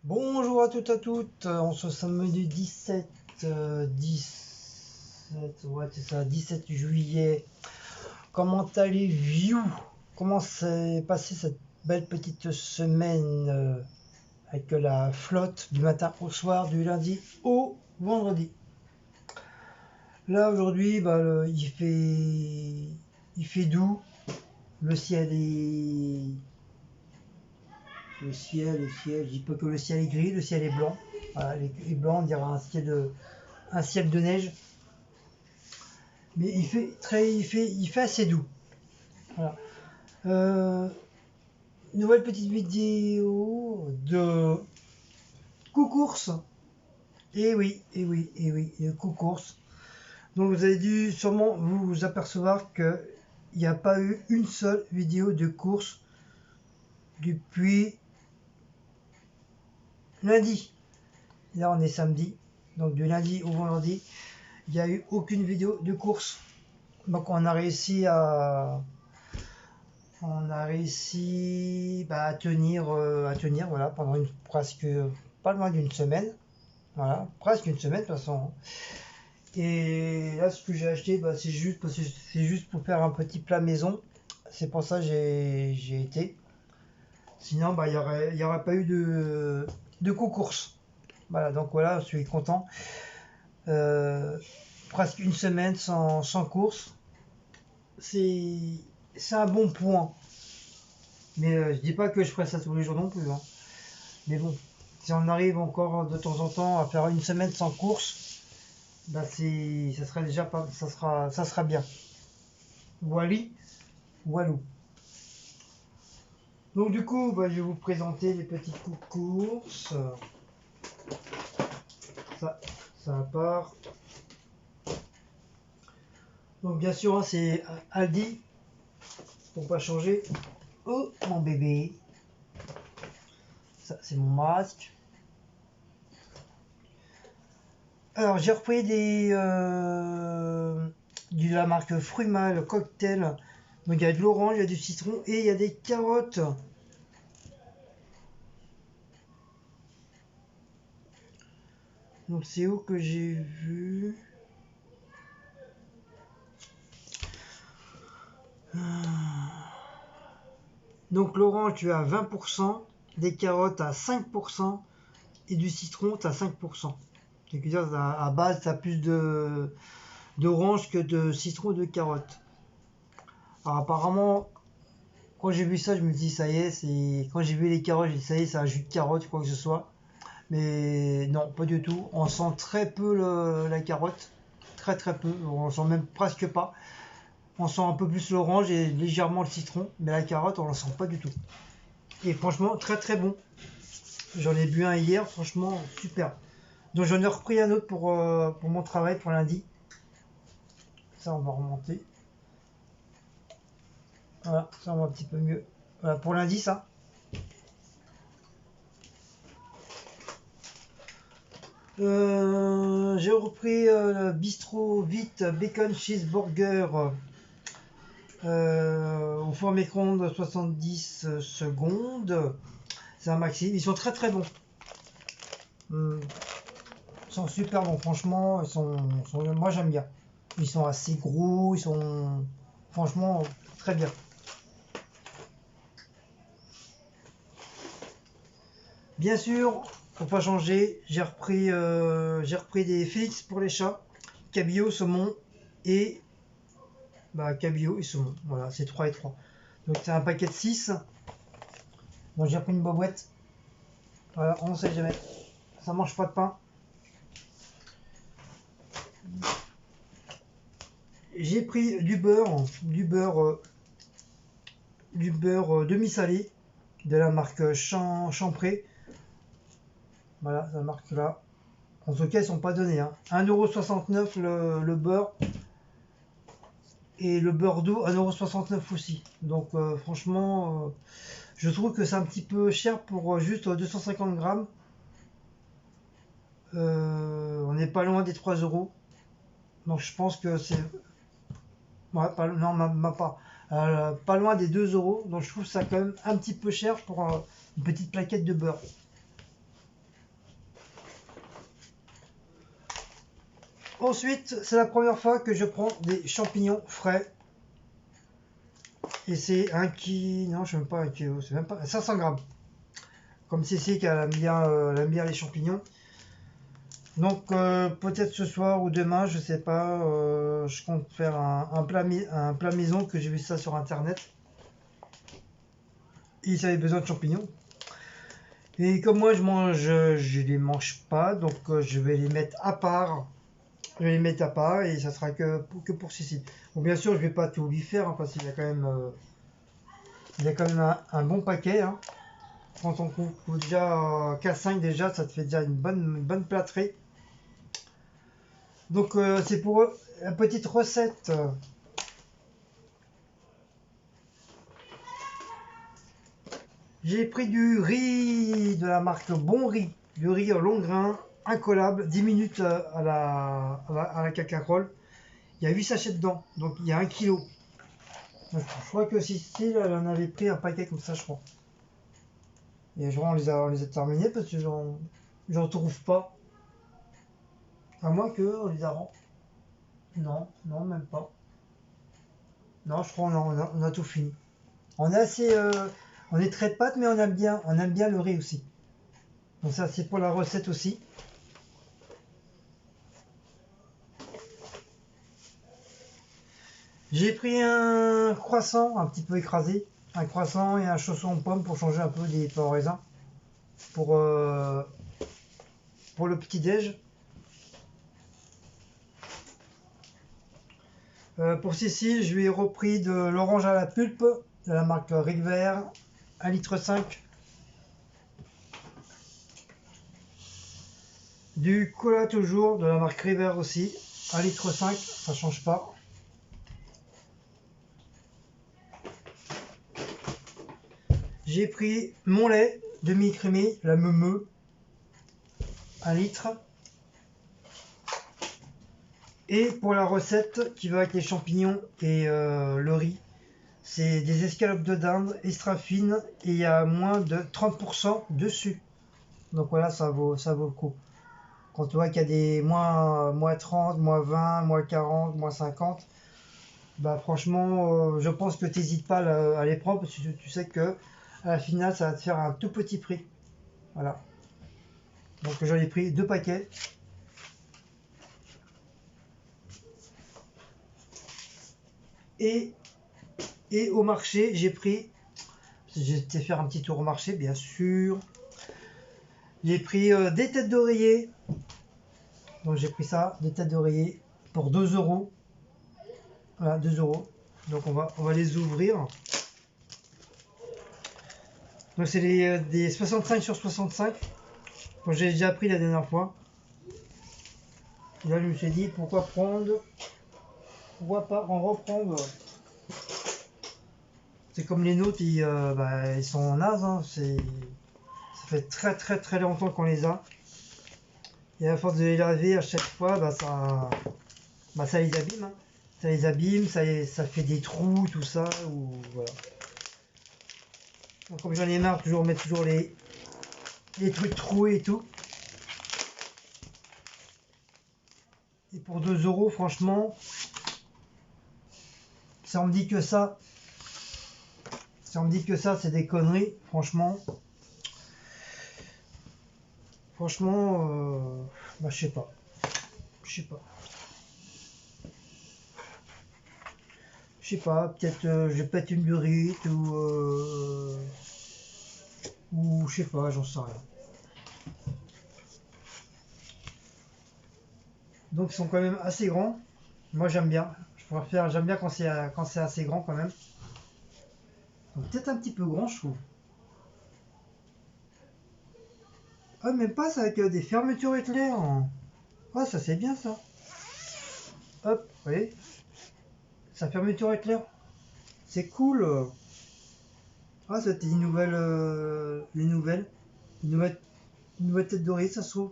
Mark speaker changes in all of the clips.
Speaker 1: Bonjour à toutes, on se samedi 17, ouais c'est ça, 17 juillet. Comment allez-vous? Comment s'est passée cette belle petite semaine avec la flotte du matin au soir, du lundi au vendredi? Là aujourd'hui, il fait doux, le ciel est, le ciel, je dis pas que le ciel est gris, le ciel est blanc. Voilà, il est blanc, on dirait un ciel de neige. Mais il fait assez doux. Voilà. Euh, Nouvelle petite vidéo de coucourse. Et oui, coucourse. Donc vous avez dû sûrement vous apercevoir qu'il n'y a pas eu une seule vidéo de course depuis lundi. Là on est samedi. Donc du lundi au vendredi, il n'y a eu aucune vidéo de course. Donc on a réussi à tenir voilà, pendant presque pas loin d'une semaine. Voilà, presque une semaine de toute façon. Et là, ce que j'ai acheté, c'est juste parce que c'est juste pour faire un petit plat maison. C'est pour ça que j'ai été. Sinon, il y aurait pas eu de concours. Voilà, donc voilà, je suis content. Euh, Presque une semaine sans course. C'est c'est un bon point. Mais je dis pas que je ferai ça tous les jours non plus, hein. Mais bon, si on arrive encore de temps en temps à faire une semaine sans course, ça sera déjà pas, ça sera bien. Wally, Walou. Donc du coup, je vais vous présenter les petites courses. Ça, ça part. Donc bien sûr, hein, c'est Aldi pour pas changer. Oh mon bébé. Ça, c'est mon masque. Alors j'ai repris de la marque Frumal cocktail. Donc il y a de l'orange, il y a du citron et il y a des carottes. Donc c'est où que j'ai vu? Donc l'orange tu as 20%, des carottes à 5% et du citron tu as 5%. C'est-à-dire à base tu as plus d'orange que de citron et de carottes. Alors apparemment, quand j'ai vu ça, je me dis ça y est, quand j'ai vu les carottes, j'ai dit ça y est, c'est un jus de carotte, quoi que ce soit. Mais non, pas du tout. On sent très peu la carotte, très très peu. On sent même presque pas. On sent un peu plus l'orange et légèrement le citron, mais la carotte, on la sent pas du tout. Et franchement, très très bon. J'en ai bu un hier, franchement super. Donc j'en ai repris un autre pour mon travail pour lundi. Ça, on va remonter. Voilà, ça on va un petit peu mieux. Voilà, pour lundi, ça. J'ai repris le Bistro Vite Bacon Cheeseburger au four micro-ondes 70 secondes. C'est un maxi. Ils sont très très bons. Ils sont super bons, franchement. Moi j'aime bien. Ils sont assez gros, ils sont franchement très bien. Bien sûr, pour pas changer, j'ai repris des Félix pour les chats, cabillaud, saumon et cabillaud et saumon. Voilà, c'est 3 et 3. Donc c'est un paquet de 6. Donc j'ai repris une boîte. Voilà, on ne sait jamais. Ça mange pas de pain. J'ai pris du beurre demi-salé de la marque Champré. Voilà, la marque là. En tout cas, ils sont pas donnés, hein. 1,69€ le beurre. Et le beurre d'eau 1,69€ aussi. Donc franchement, je trouve que c'est un petit peu cher pour juste 250 grammes. On n'est pas loin des 3€. Donc je pense que c'est... Ouais, non, pas. Pas loin des 2€. Donc je trouve ça quand même un petit peu cher pour une petite plaquette de beurre. Ensuite, c'est la première fois que je prends des champignons frais. Et c'est un kilo, non, je sais même pas un kilo, c'est même pas 500 grammes. Comme Cécile qui elle aime bien les champignons. Donc peut-être ce soir ou demain, je sais pas. Je compte faire un plat maison que j'ai vu ça sur internet. Ils avaient besoin de champignons. Et comme moi je les mange pas, donc je vais les mettre à part. Je vais les mettre à part et ça sera que pour Cécile. Bon, bien sûr, je vais pas tout lui faire hein, parce qu'il y a quand même, un bon paquet. Hein. Quand on coupe déjà 4-5 déjà, ça te fait déjà une bonne plâtrée. Donc c'est pour la petite recette. J'ai pris du riz de la marque Bon Riz, du riz en long grain, incollable, 10 minutes à la cacarolle. Il y a 8 sachets dedans, donc il y a 1 kilo. Je crois que Cécile, elle en avait pris un paquet comme ça, je crois. Et je crois on les a terminés parce que j'en trouve pas. À moins que on les a Non, non, même pas. Non, je crois on a tout fini. On est assez, on est très de pâtes, mais on aime bien le riz aussi. Donc ça, c'est pour la recette aussi. J'ai pris un croissant un petit peu écrasé, un croissant et un chausson aux pommes pour changer un peu des pains au raisin pour, pour le petit déj. Pour Cécile, je lui ai repris de l'orange à la pulpe de la marque River, 1,5 litre. Du cola toujours de la marque River aussi, 1,5 litre, ça change pas. J'ai pris mon lait demi-écrémé, la Meumeux, 1 litre. Et pour la recette qui va avec les champignons et le riz, c'est des escalopes de dinde extra fines et il y a moins de 30% dessus. Donc voilà, ça vaut le coup. Quand tu vois qu'il y a des moins 30, moins 20, moins 40, moins 50, bah franchement, je pense que tu n'hésites pas à les prendre parce que tu sais que à la finale, ça va te faire un tout petit prix. Voilà. Donc j'en ai pris 2 paquets. Et, et au marché, j'ai pris, j'ai été faire un petit tour au marché, bien sûr. J'ai pris des têtes d'oreiller. Donc j'ai pris ça, des têtes d'oreiller, pour 2 euros. Voilà, 2 euros. Donc on va les ouvrir. Donc c'est des 65 sur 65. Bon, j'ai déjà pris la dernière fois. Et là je me suis dit pourquoi pas en reprendre. C'est comme les nôtres, ils sont nazes. Hein. Ça fait très très très longtemps qu'on les a. Et à force de les laver à chaque fois, ça les abîme. Hein. Ça les abîme, ça fait des trous, tout ça. Voilà. Donc, comme j'en ai marre, mettre toujours les trucs troués et tout. Et pour 2 euros, franchement, si on me dit que ça, c'est des conneries, franchement, je sais pas. Peut-être je pète une burrite ou je sais pas, j'en sais rien. Donc ils sont quand même assez grands. Moi j'aime bien. J'aime bien quand c'est assez grand quand même. Donc peut-être un petit peu grand je trouve. Ah même pas ça avec des fermetures éclairs. Ah ça c'est bien ça. Hop, vous voyez. Sa fermeture éclair. C'est cool. Ah c'était une nouvelle. Une nouvelle tête d'oreiller ça se trouve.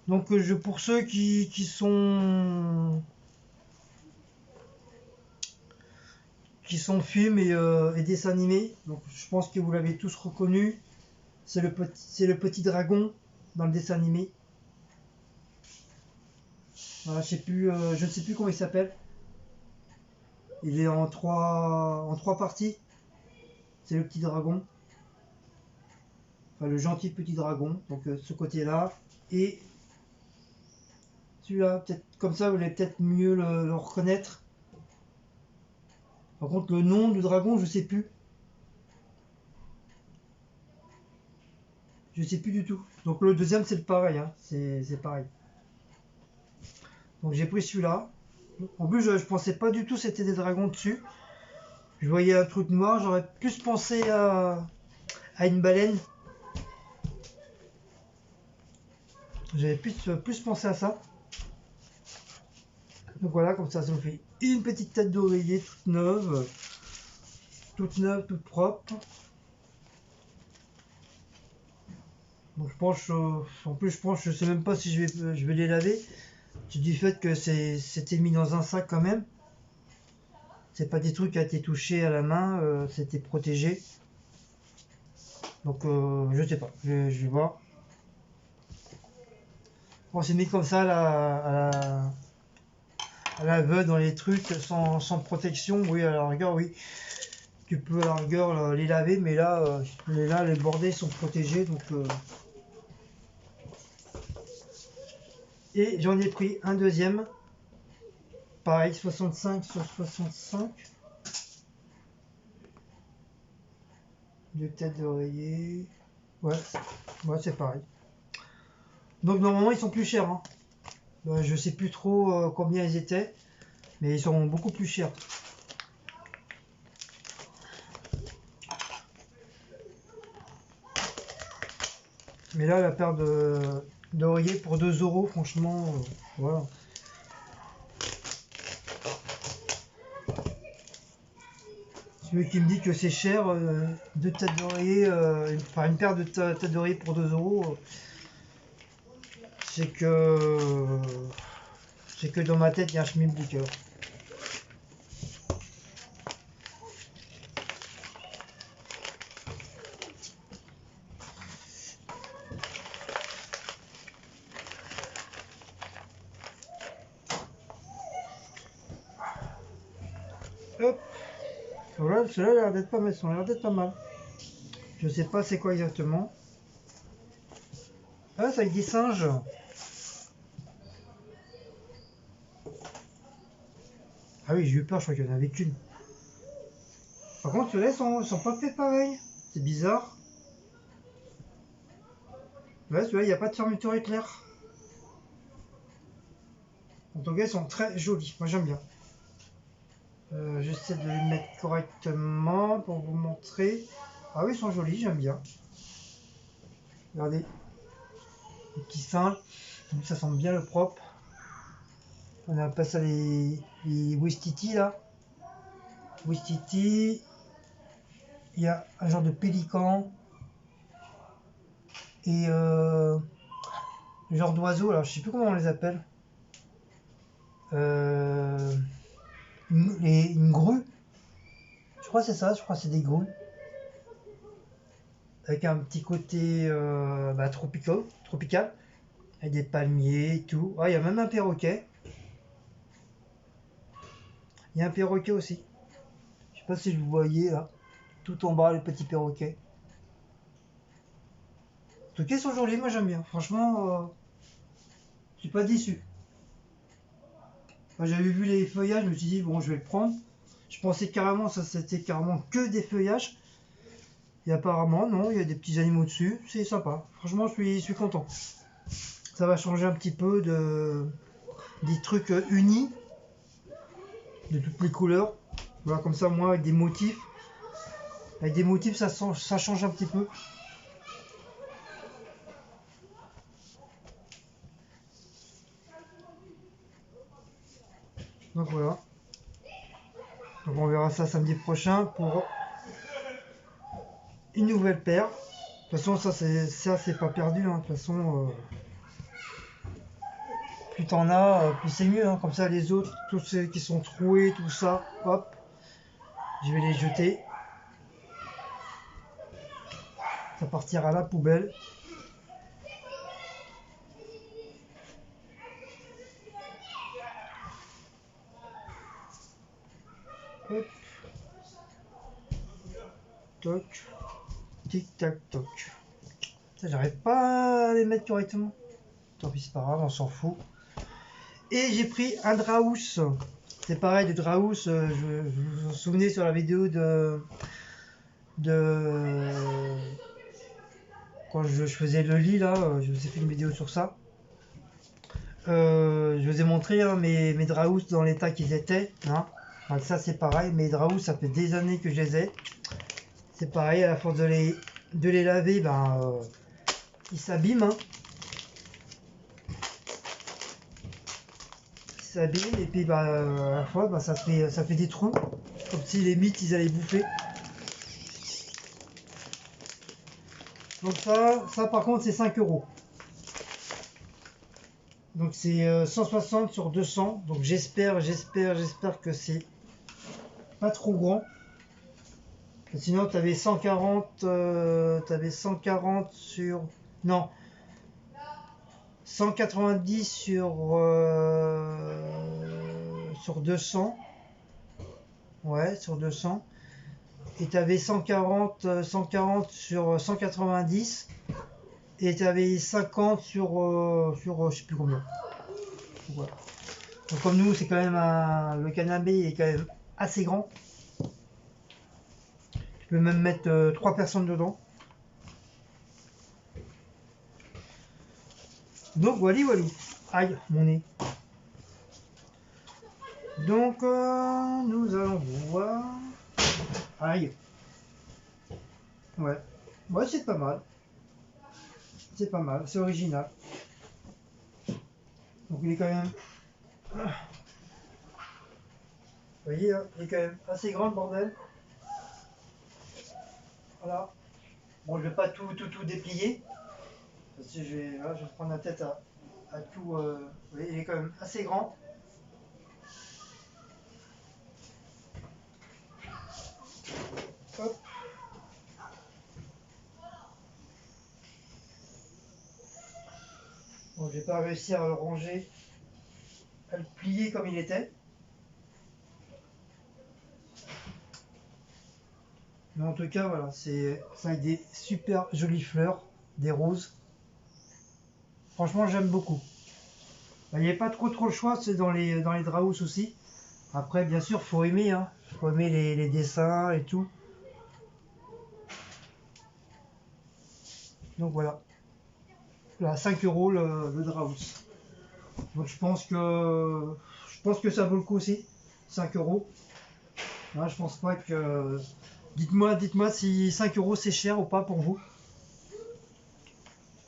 Speaker 1: Donc pour ceux qui sont films et dessins animés, donc je pense que vous l'avez tous reconnu, c'est le petit dragon dans le dessin animé. Voilà, je ne sais plus comment il s'appelle. Il est en trois parties. C'est le petit dragon. Enfin, le gentil petit dragon. Donc ce côté-là. Et celui-là, peut-être comme ça, vous allez peut-être mieux le reconnaître. Par contre, le nom du dragon, je sais plus. Je sais plus du tout. Donc le deuxième, c'est le pareil. Hein. C'est pareil. Donc j'ai pris celui-là. En plus, je pensais pas du tout que c'était des dragons dessus. Je voyais un truc noir. J'aurais plus pensé à une baleine. J'avais plus pensé à ça. Donc voilà, comme ça me fait une petite tête d'oreiller toute neuve, toute propre. Donc je pense, en plus je pense, je sais même pas si je vais les laver. Du fait que c'était mis dans un sac quand même. C'est pas des trucs qui a été touchés à la main, c'était protégé. Donc je sais pas, je vais voir. Bon, c'est mis comme ça à la veuve dans les trucs sans protection. Oui, à la rigueur, oui. Tu peux à la rigueur les laver, mais là, les bordées sont protégés. Donc, et j'en ai pris un deuxième. Pareil, 65 sur 65. Deux têtes d'oreiller. Ouais, c'est pareil. Donc normalement ils sont plus chers. Hein. Je sais plus trop combien ils étaient, mais ils sont beaucoup plus chers. Mais là, la paire d'oreillers pour 2 euros, franchement, voilà. Celui qui me dit que c'est cher, deux têtes d'oreiller, enfin une paire de têtes d'oreiller pour 2 euros, c'est que dans ma tête il y a un schmilblick. Hop, voilà, ceux-là, l'air d'être pas mal, sont l'air d'être pas mal. Je sais pas c'est quoi exactement. Ah, ça avec des singes. Ah oui, j'ai eu peur, je crois qu'il y en avait qu'une. Par contre, ceux-là, sont pas faits pareil. C'est bizarre. Ouais, celui-là, il n'y a pas de fermeture éclair. En tout cas, ils sont très jolis. Moi, j'aime bien. J'essaie de les mettre correctement pour vous montrer. Ah oui, ils sont jolis, j'aime bien. Regardez, les petits singes. Donc, ça sent bien le propre. On appelle ça les Wistiti, là. Wistiti. Il y a un genre de pélican. Et genre d'oiseau, alors je sais plus comment on les appelle. Une grue. Je crois que c'est ça, je crois que c'est des grues. Avec un petit côté tropical. Avec des palmiers et tout. Ah, il y a même un perroquet. Il y a un perroquet aussi. Je sais pas si vous voyez là. Tout en bas, le petit perroquet. En tout cas, ils sont jolis, moi j'aime bien. Franchement, je suis pas déçu. Moi, j'avais vu les feuillages, je me suis dit, bon, je vais le prendre. Je pensais carrément, ça c'était carrément que des feuillages. Et apparemment, non, il y a des petits animaux dessus. C'est sympa. Franchement, je suis content. Ça va changer un petit peu des trucs unis, de toutes les couleurs. Voilà, comme ça, moi, avec des motifs. Avec des motifs, ça change un petit peu. Donc voilà. Donc on verra ça samedi prochain pour une nouvelle paire. De toute façon, ça c'est pas perdu. Hein. De toute façon, plus t'en as, plus c'est mieux. Hein. Comme ça, les autres, tous ceux qui sont troués, tout ça, hop, je vais les jeter. Ça partira à la poubelle. toc, tic tac toc. Ça, j'arrive pas à les mettre correctement. Tant pis, c'est pas grave, on s'en fout. Et j'ai pris un Draus. C'est pareil, du Draus, vous vous souvenez sur la vidéo de quand je faisais le lit là, je vous ai fait une vidéo sur ça. Je vous ai montré hein, mes Draus dans l'état qu'ils étaient. Hein. Donc ça c'est pareil, mes Draus ça fait des années que je les ai. C'est pareil, à la force de les laver, ben, ils s'abîment. Hein. Ils s'abîment et puis bah, à la fois bah, ça fait des trous. Comme si les mythes ils allaient bouffer. Donc ça par contre c'est 5 €. Donc c'est 160 sur 200. Donc j'espère que c'est pas trop grand. Sinon tu avais 140 sur... Non. 190 sur 200. Ouais, sur 200. Et tu avais 140 sur 190. Et tu avais 50 sur je sais plus combien. Voilà. Donc comme nous, c'est quand même le canapé est quand même assez grand. Tu peux même mettre 3 personnes dedans. Donc voilà. Aïe, mon nez. Donc nous allons voir. Aïe. Ouais. Ouais, c'est pas mal. C'est pas mal, c'est original. Donc il est quand même... Vous voyez, hein, il est quand même assez grand le bordel. Voilà. Bon, je vais pas tout déplier. Parce que je vais prendre la tête à tout... Vous voyez, il est quand même assez grand. Hop. Bon, j'ai pas réussi à le ranger, à le plier comme il était. Mais en tout cas, voilà, c'est avec des super jolies fleurs, des roses. Franchement, j'aime beaucoup. Il n'y a pas trop le choix, c'est dans les Draus aussi. Après, bien sûr, faut aimer, hein. Faut aimer les dessins et tout. Donc voilà. Là, 5 € le Draus. Donc je pense que ça vaut le coup aussi. 5 €. Hein, je pense pas que. Dites-moi si 5 € c'est cher ou pas pour vous.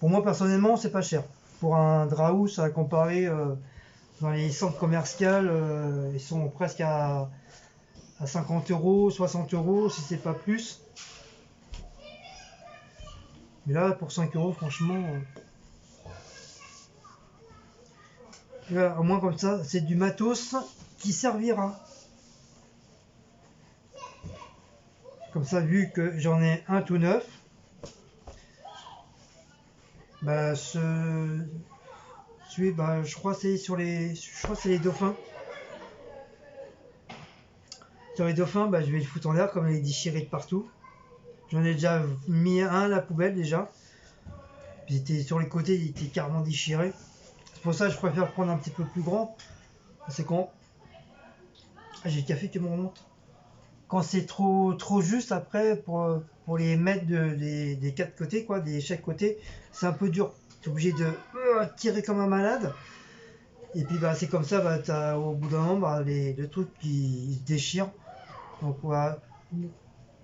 Speaker 1: Pour moi personnellement, c'est pas cher. Pour un Draus à comparer dans les centres commerciaux, ils sont presque à 50 €, 60 € si c'est pas plus. Mais là, pour 5 €, franchement. Voilà, au moins comme ça, c'est du matos qui servira. Comme ça, vu que j'en ai un tout neuf, bah bah, je crois que c'est les dauphins. Sur les dauphins, bah, je vais le foutre en l'air comme il est déchiré de partout. J'en ai déjà mis un à la poubelle déjà. Puis était sur les côtés, il était carrément déchiré. C'est pour ça que je préfère prendre un petit peu plus grand. C'est quand j'ai le café qui me remonte. Quand c'est trop juste après pour les mettre des quatre côtés, quoi, des chaque côté, c'est un peu dur. Tu es obligé de tirer comme un malade. Et puis bah c'est comme ça, bah, au bout d'un moment, bah, le truc qui se déchire. Donc voilà.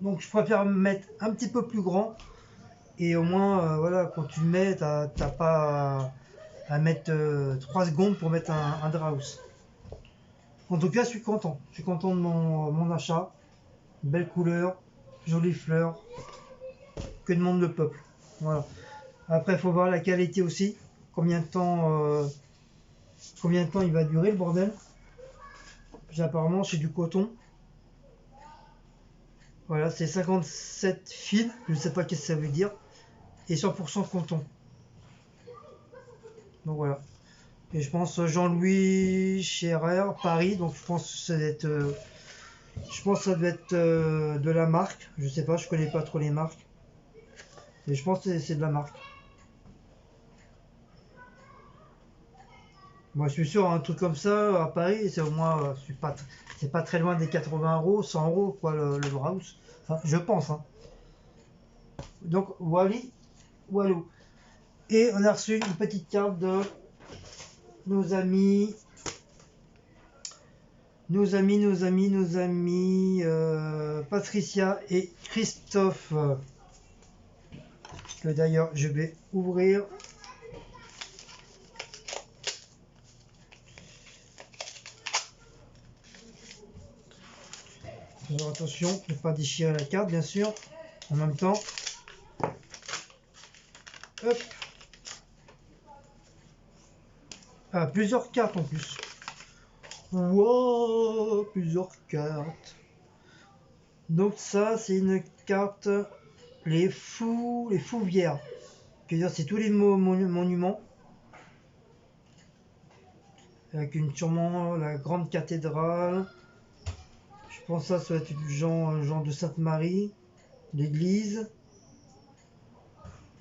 Speaker 1: Donc je préfère me mettre un petit peu plus grand. Et au moins, voilà, quand tu le mets, t'as pas à mettre 3 secondes pour mettre un Draus. En tout cas, je suis content. Je suis content de mon achat. Belle couleur, jolies fleurs. Que demande le peuple. Voilà. Après, il faut voir la qualité aussi. Combien de temps il va durer le bordel. Apparemment, c'est du coton. Voilà, c'est 57 fils. Je ne sais pas qu'est-ce que ça veut dire. Et 100% coton. Donc voilà. Et je pense Jean-Louis Scherer, Paris. Donc je pense que ça doit être Je pense que ça doit être de la marque. Je sais pas, je connais pas trop les marques. Mais je pense que c'est de la marque. Moi, je suis sûr, un truc comme ça à Paris, c'est au moins, c'est pas très loin des 80 €, 100 € quoi, le Browse. Enfin, je pense, hein. Donc, Wally, Wallo. Et on a reçu une petite carte de nos amis, Patricia et Christophe. Que d'ailleurs, je vais ouvrir. Alors, attention, ne pas déchirer la carte, bien sûr. En même temps. Hop. Ah, plusieurs cartes en plus. Wow, plusieurs cartes. Donc ça, c'est une carte les fouvières. C'est tous les monuments. Avec sûrement la grande cathédrale. Je pense que ça doit être genre de Sainte-Marie. L'église.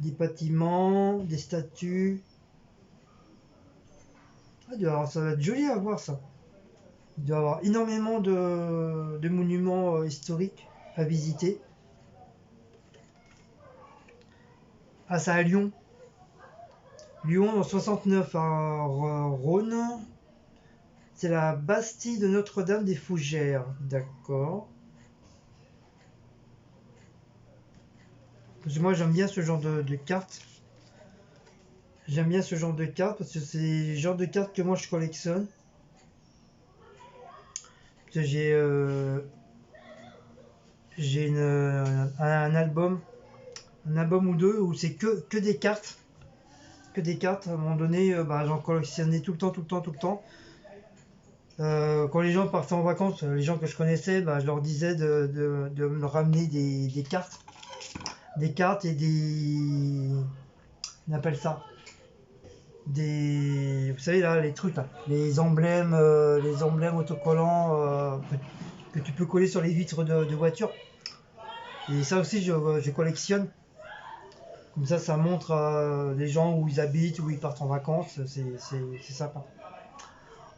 Speaker 1: Des bâtiments, des statues. Ah, ça va être joli à voir ça. Il doit y avoir énormément de monuments historiques à visiter. Ah, ça à Lyon. Lyon en 69 à Rhône. C'est la Bastille de Notre-Dame des Fougères. D'accord. Parce que moi j'aime bien ce genre de cartes. J'aime bien ce genre de cartes parce que c'est le genre de cartes que moi je collectionne. Parce que j'ai un album ou deux où c'est que des cartes. Que des cartes. À un moment donné, j'en collectionnais tout le temps, tout le temps, tout le temps. Quand les gens partaient en vacances, les gens que je connaissais, je leur disais de me ramener des cartes. Des cartes et des. On appelle ça. Vous savez là, les trucs là. Les emblèmes autocollants que tu peux coller sur les vitres de voiture. Et ça aussi, je collectionne. Comme ça montre les gens où ils habitent, où ils partent en vacances. C'est sympa.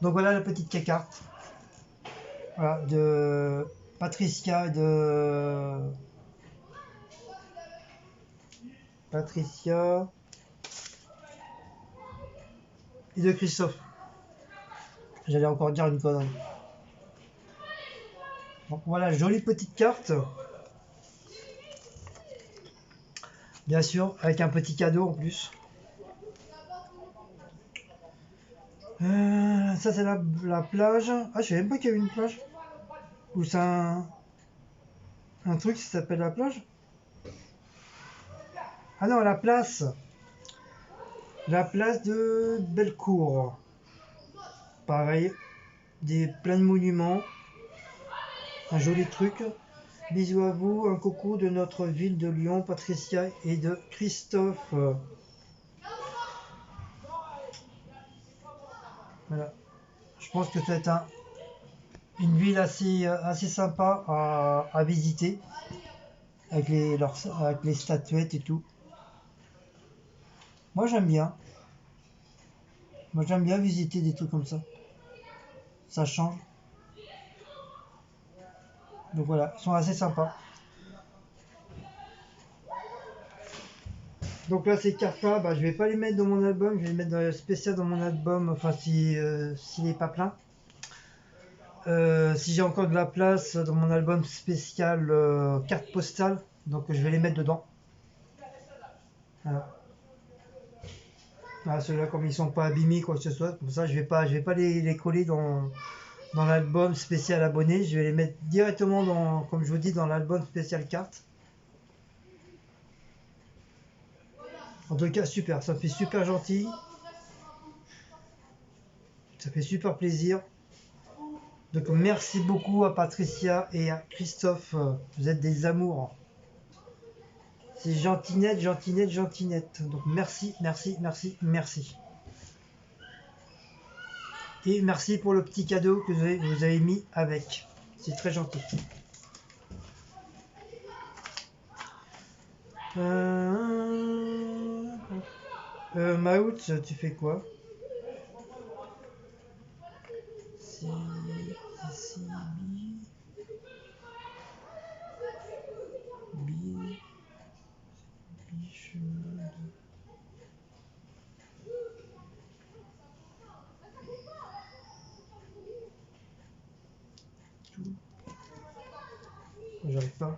Speaker 1: Donc voilà la petite carte. Voilà, de Patricia et de Christophe. J'allais encore dire une connerie. Donc voilà, jolie petite carte. Bien sûr, avec un petit cadeau en plus. Ça c'est la plage. Ah, je savais même pas qu'il y avait une plage. Ou c'est un truc qui s'appelle la plage. Ah non, la place. La place de Bellecour. Pareil, plein de monuments. Un joli truc. Bisous à vous, un coucou de notre ville de Lyon, Patricia et de Christophe. Voilà. Je pense que c'est une ville assez sympa à visiter. Avec les statuettes et tout. Moi j'aime bien. Moi j'aime bien visiter des trucs comme ça. Ça change. Donc voilà, ils sont assez sympas. Donc là ces cartes-là, je vais pas les mettre dans mon album, je vais les mettre spécial dans mon album, enfin s'il n'est pas plein. Si j'ai encore de la place dans mon album spécial carte postale, donc je vais les mettre dedans. Voilà. Ceux-là comme ils sont pas abîmés quoi que ce soit, comme ça je vais pas les coller dans l'album spécial abonné, je vais les mettre directement comme je vous dis, dans l'album spécial carte. En tout cas super, ça me fait super gentil, ça fait super plaisir. Donc merci beaucoup à Patricia et à Christophe, vous êtes des amours. C'est gentinette, gentinette, gentinette. Donc merci, merci, merci, merci. Et merci pour le petit cadeau que vous avez mis avec. C'est très gentil. Maout, tu fais quoi? Si, si, bi, biche, tout. J'arrive pas.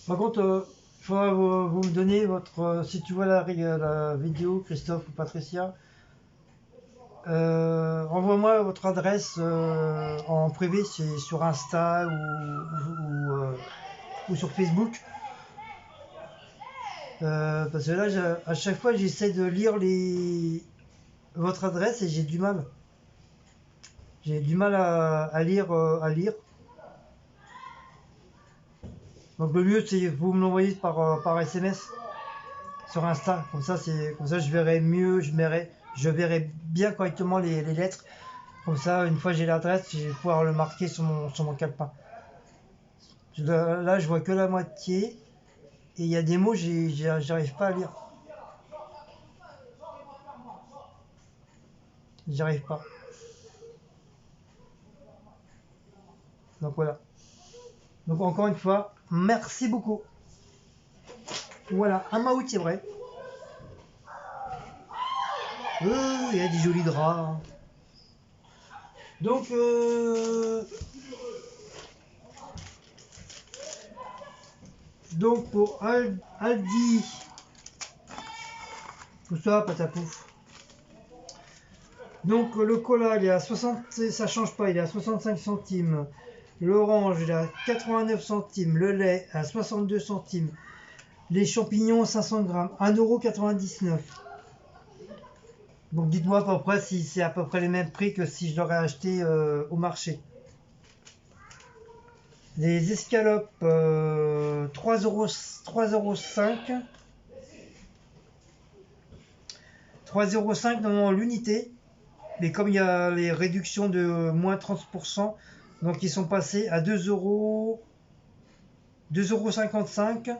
Speaker 1: Par contre, il faudra vous me donner votre. Si tu vois la vidéo, Christophe ou Patricia, envoie-moi votre adresse en privé, c'est sur Insta ou sur Facebook. Parce que là, à chaque fois, j'essaie de lire votre adresse et j'ai du mal. J'ai du mal à lire, Donc le mieux, c'est vous me l'envoyez par SMS sur Insta. Comme ça, je verrai mieux, je verrai bien correctement les lettres. Comme ça, une fois que j'ai l'adresse, je vais pouvoir le marquer sur mon calepin. Là, je vois que la moitié. Et il y a des mots, j'arrive pas à lire. J'arrive pas. Donc voilà. Donc encore une fois, merci beaucoup. Voilà, un maout, c'est vrai. Il y a des jolis draps. Donc, pour Aldi, tout ça, patapouf. Donc le cola, il est à 60, ça change pas, il est à 65 centimes. L'orange, il est à 89 centimes. Le lait à 62 centimes. Les champignons, 500 grammes, 1,99 €. Donc dites-moi à peu près si c'est à peu près les mêmes prix que si je l'aurais acheté au marché. Les escalopes, 3,5 €. 3,5 € normalement l'unité. Mais comme il y a les réductions de moins 30%, donc ils sont passés à 2,55 €.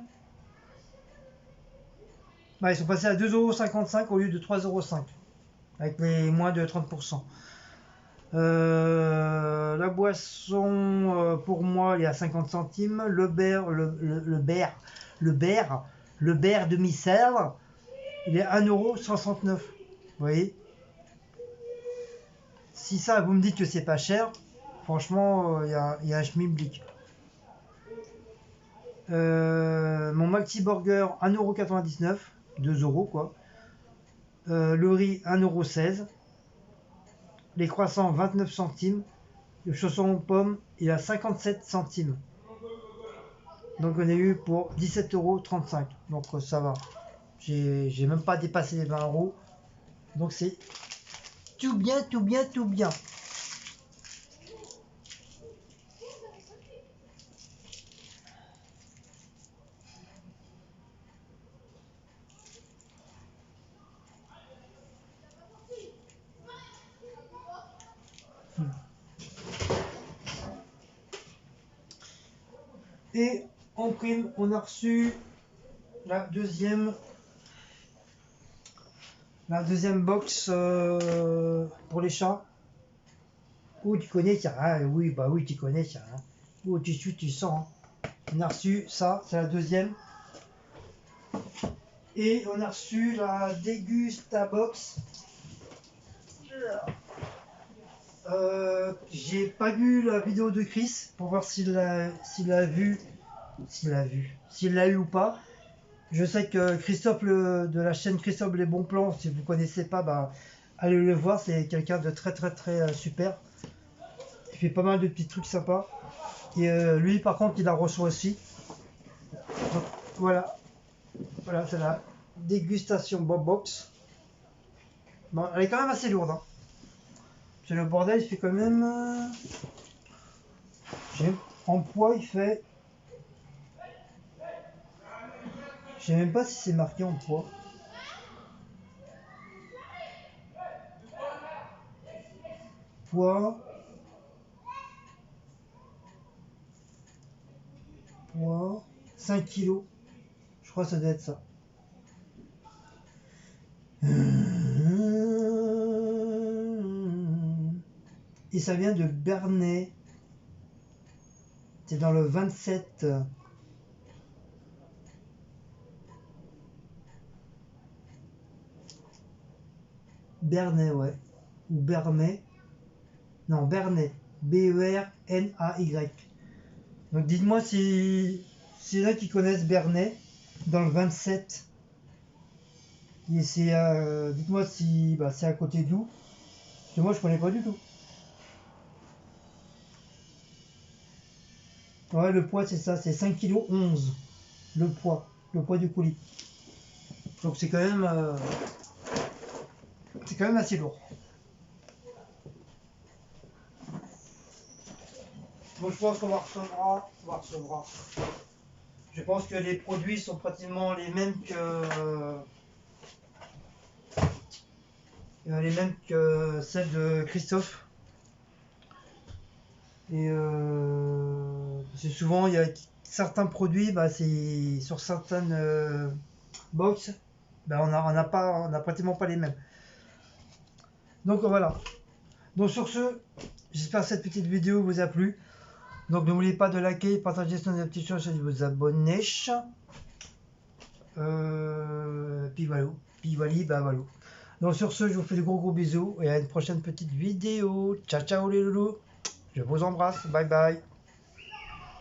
Speaker 1: Bah, ils sont passés à 2,55 € au lieu de 3,5 € avec les moins de 30%. La boisson, pour moi, il est à 50 centimes. Le beurre demi-sel, il est à 1,69 €. Vous voyez? Si ça, vous me dites que c'est pas cher, franchement, il y a un schmilblick. Mon Maxi Burger, 1,99 €, 2 € quoi. Le riz, 1,16 €. Les croissants, 29 centimes. Le chausson aux pommes, il a 57 centimes. Donc on a eu pour 17,35 €. Donc ça va. J'ai même pas dépassé les 20 €. Donc c'est tout bien, tout bien, tout bien. Et en prime, on a reçu la deuxième box pour les chats. Oh, tu connais ça, hein? Oui, bah oui, tu connais ça. Hein. Oh, tu sens. Hein. On a reçu ça, c'est la deuxième. Et on a reçu la Dégusta Box. J'ai pas vu la vidéo de Chris pour voir s'il l'a vu, s'il l'a eu ou pas. Je sais que Christophe de la chaîne Christophe les bons plans, si vous connaissez pas, bah, allez le voir, c'est quelqu'un de très très très super. Il fait pas mal de petits trucs sympas. Et lui par contre il a reçu aussi. Donc voilà, c'est la dégustation Bob Box. Bon, elle est quand même assez lourde. Hein. C'est le bordel, il fait quand même. En poids, il fait. Je sais même pas si c'est marqué en poids. Poids 5 kilos. Je crois que ça doit être ça. Et ça vient de Bernay. C'est dans le 27. Bernay, ouais. Ou Bernay. Non, Bernay. B-E-R-N-A-Y. Donc dites-moi si y en a qui connaissent Bernay dans le 27. Et c'est dites-moi si c'est à côté d'où. Parce que moi je connais pas du tout. Ouais, le poids c'est ça, c'est 5 kg 11. Le poids du colis. Donc c'est quand même assez lourd. Donc je pense qu'on va recevra. Je pense que les produits sont pratiquement les mêmes que celles de Christophe. Et c'est souvent il y a certains produits, c'est sur certaines box, on n'a pratiquement pas les mêmes. Donc voilà. Donc sur ce, j'espère que cette petite vidéo vous a plu. Donc n'oubliez pas de liker, partager sur les petites choses et de vous abonner. Puis voilà. Donc sur ce, je vous fais de gros bisous et à une prochaine petite vidéo. Ciao ciao les loulous. Je vous embrasse. Bye bye.